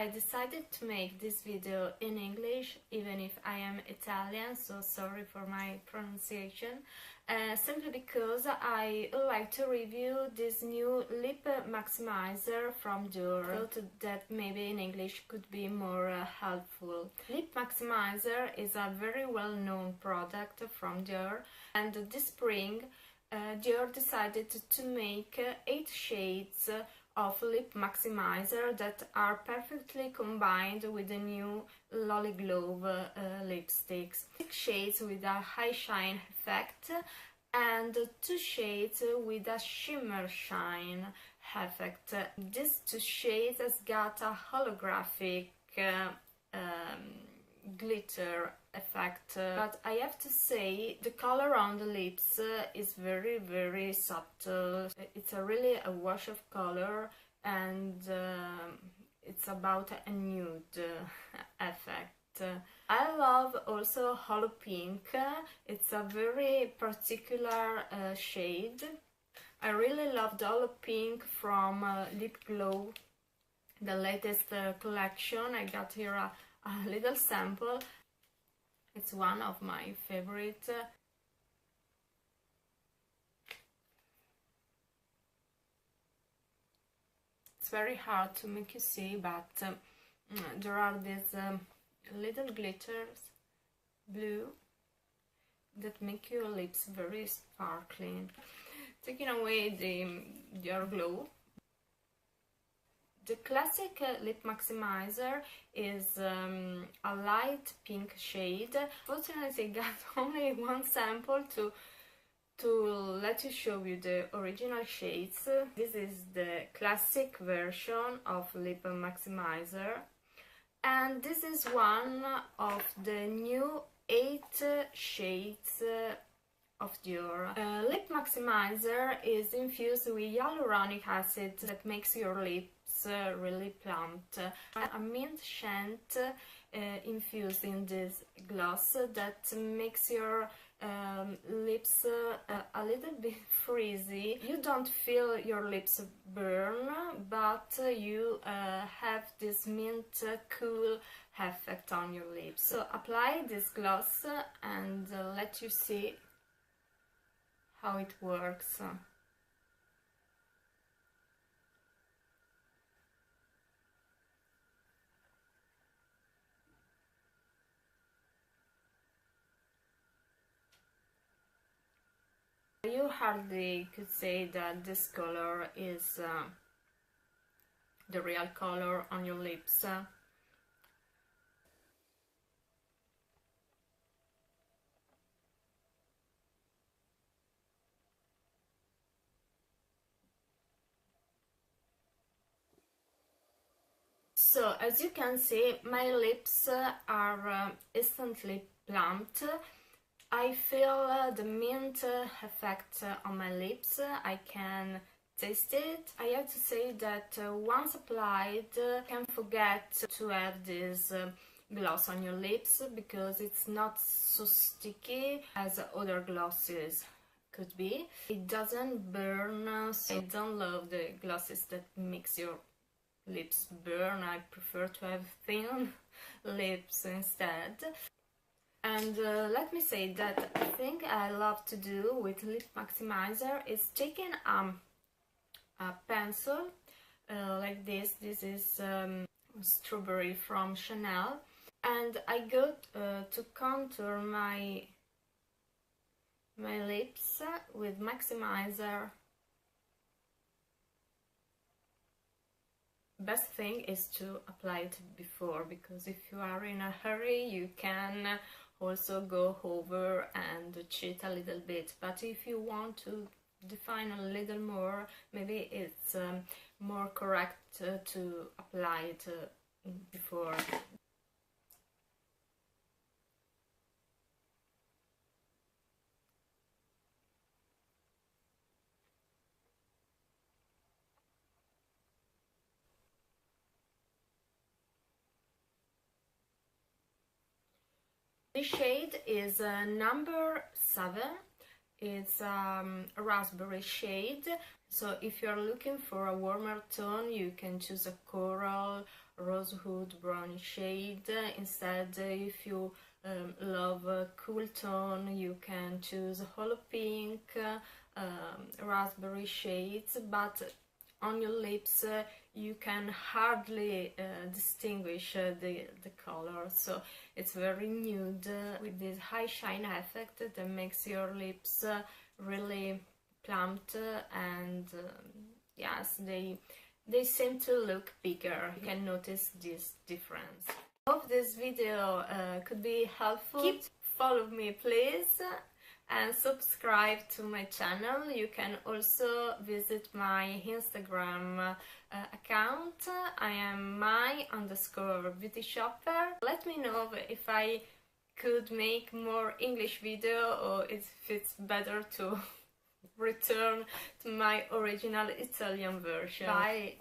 I decided to make this video in English, even if I am Italian, so sorry for my pronunciation, simply because I would like to review this new lip maximizer from DIOR. I thought that maybe in English could be more helpful. Lip maximizer is a very well-known product from DIOR, and this spring DIOR decided to make 8 shades of lip maximizer that are perfectly combined with the new Lolly Glow lipsticks. 6 shades with a high shine effect and 2 shades with a shimmer shine effect. These 2 shades has got a holographic glitter effect, but I have to say the color on the lips is very subtle. It's really a wash of color, and it's about a nude effect. I love also Holo Pink. It's a very particular shade. I really love the Holo Pink from Lip Glow, the latest collection. I got here a little sample. It's one of my favorite. It's very hard to make you see, but there are these little glitters, blue, that make your lips very sparkling, taking away your glow. The classic lip maximizer is a light pink shade. Fortunately, I got only one sample to let you show you the original shades. This is the classic version of lip maximizer, and this is one of the new 8 shades of DIOR. Lip maximizer is infused with hyaluronic acid that makes your lips really plump. A mint scent infused in this gloss that makes your lips a little bit frizzy. You don't feel your lips burn, but you have this mint cool effect on your lips. So apply this gloss and let you see how it works. You hardly could say that this color is the real color on your lips. So, as you can see, my lips are instantly plumped. I feel the mint effect on my lips. I can taste it. I have to say that once applied, you can forget to have this gloss on your lips, because it's not so sticky as other glosses could be. It doesn't burn, so I don't love the glosses that makes your lips burn. I prefer to have thin lips instead. And let me say that a thing I love to do with lip maximizer is taking a pencil like this. This is Strawberry from Chanel, and I go to contour my lips with maximizer. Best thing is to apply it before, because if you are in a hurry you can also go over and cheat a little bit, but if you want to define a little more, maybe it's more correct to apply it before. This shade is number 7. It's a raspberry shade. So if you're looking for a warmer tone, you can choose a coral, rosewood, brownie shade. Instead, if you love a cool tone, you can choose hollow pink, raspberry shades, but on your lips you can hardly distinguish the color, so it's very nude with this high shine effect that makes your lips really plumped, and yes, they seem to look bigger. You can notice this difference. Hope this video could be helpful. Follow me please, and subscribe to my channel. You can also visit my Instagram account. I am my_beauty shopper. Let me know if I could make more English video, or if it's better to return to my original Italian version. Bye!